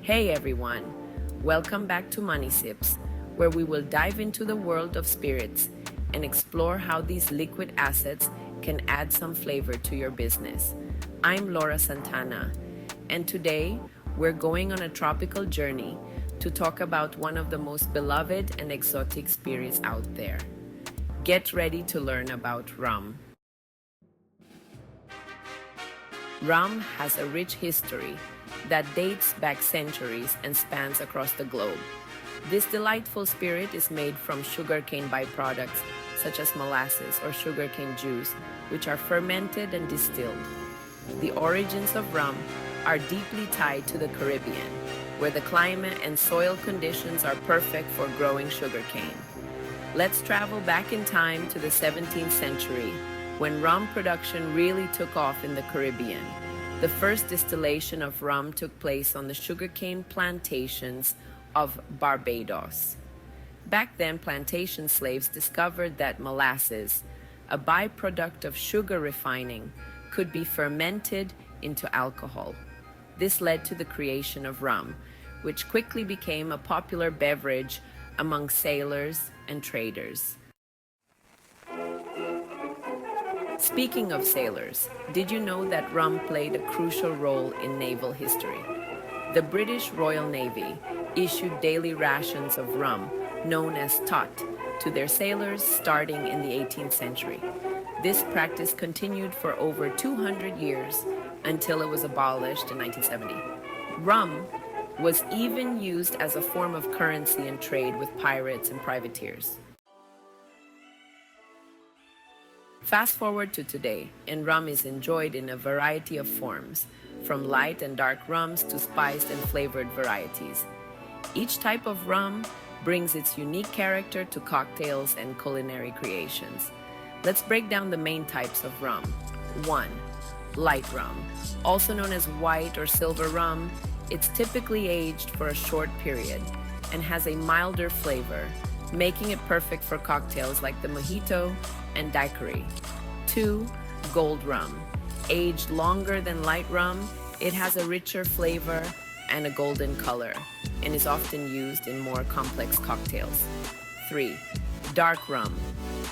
Hey everyone, welcome back to Money Sips, where we will dive into the world of spirits and explore how these liquid assets can add some flavor to your business. I'm Laura Santana, and today we're going on a tropical journey to talk about one of the most beloved and exotic spirits out there. Get ready to learn about rum. Rum has a rich history that dates back centuries and spans across the globe. This delightful spirit is made from sugarcane byproducts such as molasses or sugarcane juice, which are fermented and distilled. The origins of rum are deeply tied to the Caribbean, where the climate and soil conditions are perfect for growing sugarcane. Let's travel back in time to the 17th century, when rum production really took off in the Caribbean. The first distillation of rum took place on the sugarcane plantations of Barbados. Back then, plantation slaves discovered that molasses, a byproduct of sugar refining, could be fermented into alcohol. This led to the creation of rum, which quickly became a popular beverage among sailors and traders. Speaking of sailors, did you know that rum played a crucial role in naval history? The British Royal Navy issued daily rations of rum, known as tot, to their sailors starting in the 18th century. This practice continued for over 200 years until it was abolished in 1970. Rum was even used as a form of currency in trade with pirates and privateers. Fast forward to today, and rum is enjoyed in a variety of forms, from light and dark rums to spiced and flavored varieties. Each type of rum brings its unique character to cocktails and culinary creations. Let's break down the main types of rum. 1. Light rum. Also known as white or silver rum, it's typically aged for a short period and has a milder flavor, making it perfect for cocktails like the mojito and daiquiri. 2. Gold rum. Aged longer than light rum, it has a richer flavor and a golden color and is often used in more complex cocktails. 3. Dark rum.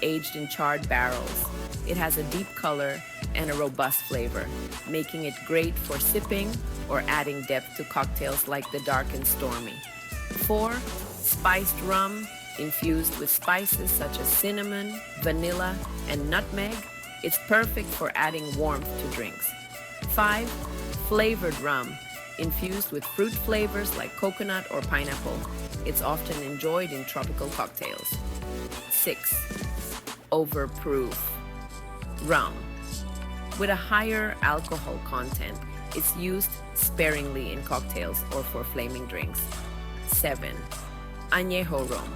Aged in charred barrels. It has a deep color and a robust flavor, making it great for sipping or adding depth to cocktails like the dark and stormy. 4. Spiced rum. Infused with spices such as cinnamon, vanilla, and nutmeg, it's perfect for adding warmth to drinks. 5. Flavored rum. Infused with fruit flavors like coconut or pineapple, it's often enjoyed in tropical cocktails. 6. Overproof rum. With a higher alcohol content, it's used sparingly in cocktails or for flaming drinks. 7. Añejo rum.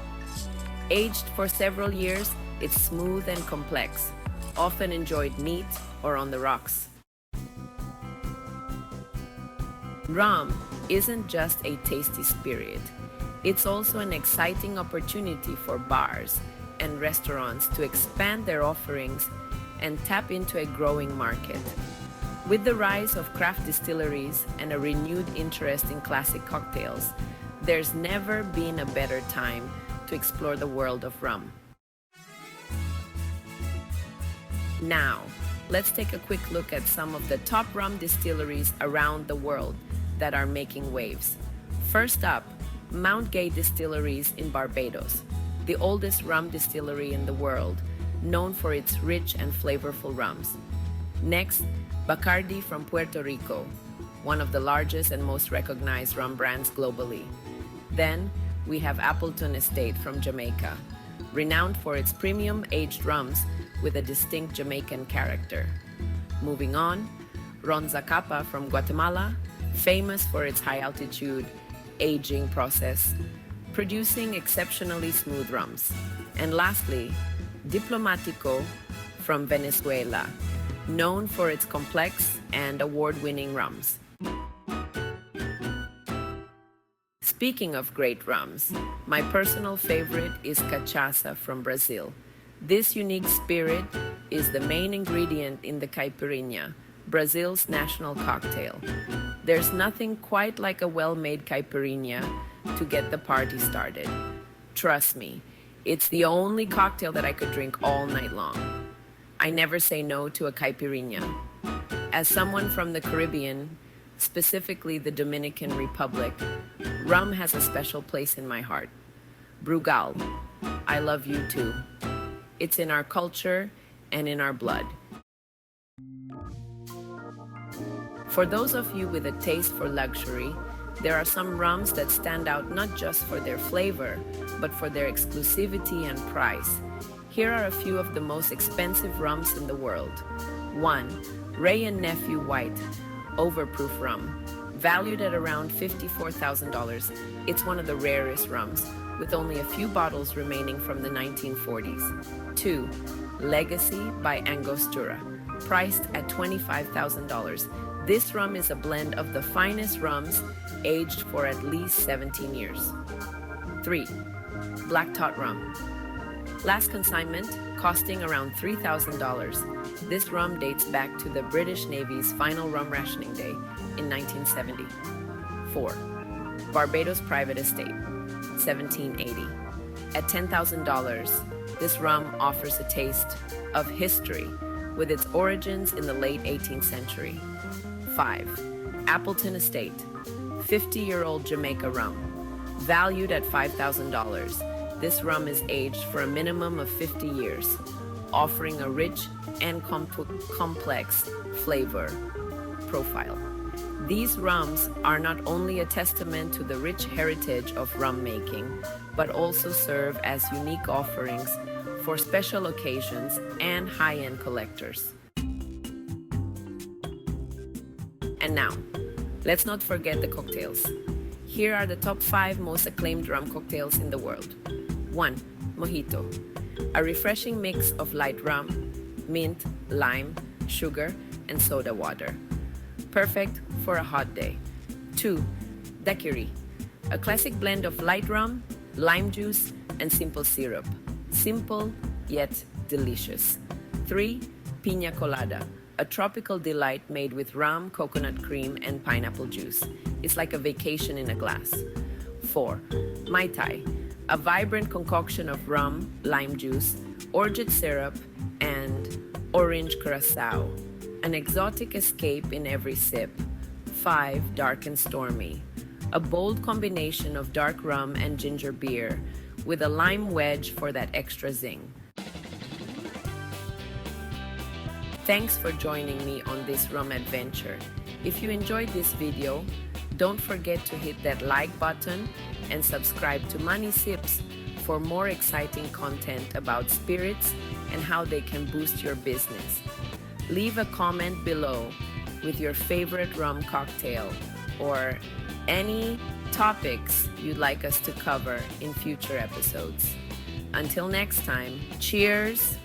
Aged for several years, it's smooth and complex, often enjoyed neat or on the rocks. Rum isn't just a tasty spirit. It's also an exciting opportunity for bars and restaurants to expand their offerings and tap into a growing market. With the rise of craft distilleries and a renewed interest in classic cocktails, there's never been a better time to explore the world of rum. Now, let's take a quick look at some of the top rum distilleries around the world that are making waves. First up, Mount Gay Distilleries in Barbados, the oldest rum distillery in the world, known for its rich and flavorful rums. Next, Bacardi from Puerto Rico, one of the largest and most recognized rum brands globally. Then, we have Appleton Estate from Jamaica, renowned for its premium aged rums with a distinct Jamaican character. Moving on, Ron Zacapa from Guatemala, famous for its high altitude aging process, producing exceptionally smooth rums. And lastly, Diplomatico from Venezuela, known for its complex and award-winning rums. Speaking of great rums, my personal favorite is Cachaça from Brazil. This unique spirit is the main ingredient in the caipirinha, Brazil's national cocktail. There's nothing quite like a well-made caipirinha to get the party started. Trust me, it's the only cocktail that I could drink all night long. I never say no to a caipirinha. As someone from the Caribbean, specifically the Dominican Republic, rum has a special place in my heart. Brugal, I love you too. It's in our culture and in our blood. For those of you with a taste for luxury, there are some rums that stand out not just for their flavor, but for their exclusivity and price. Here are a few of the most expensive rums in the world. 1. Ray and Nephew White, Overproof Rum. Valued at around $54,000, it's one of the rarest rums, with only a few bottles remaining from the 1940s. 2. Legacy by Angostura, priced at $25,000. This rum is a blend of the finest rums, aged for at least 17 years. 3. Black Tot Rum. Last consignment, costing around $3,000. This rum dates back to the British Navy's final rum rationing day in 1970. 4. Barbados Private Estate, 1780. At $10,000, this rum offers a taste of history with its origins in the late 18th century. 5. Appleton Estate, 50-year-old Jamaica rum. Valued at $5,000. This rum is aged for a minimum of 50 years, offering a rich and complex flavor profile. These rums are not only a testament to the rich heritage of rum making, but also serve as unique offerings for special occasions and high-end collectors. And now, let's not forget the cocktails. Here are the top 5 most acclaimed rum cocktails in the world. 1. Mojito, a refreshing mix of light rum, mint, lime, sugar, and soda water. Perfect for a hot day. 2. Daiquiri, a classic blend of light rum, lime juice, and simple syrup. Simple, yet delicious. 3. Piña Colada, a tropical delight made with rum, coconut cream, and pineapple juice. It's like a vacation in a glass. 4. Mai Tai, a vibrant concoction of rum, lime juice, orgeat syrup, and orange curacao. An exotic escape in every sip. 5. Dark and Stormy, a bold combination of dark rum and ginger beer with a lime wedge for that extra zing. Thanks for joining me on this rum adventure. If you enjoyed this video, don't forget to hit that like button and subscribe to Money Sips for more exciting content about spirits and how they can boost your business. Leave a comment below with your favorite rum cocktail or any topics you'd like us to cover in future episodes. Until next time, cheers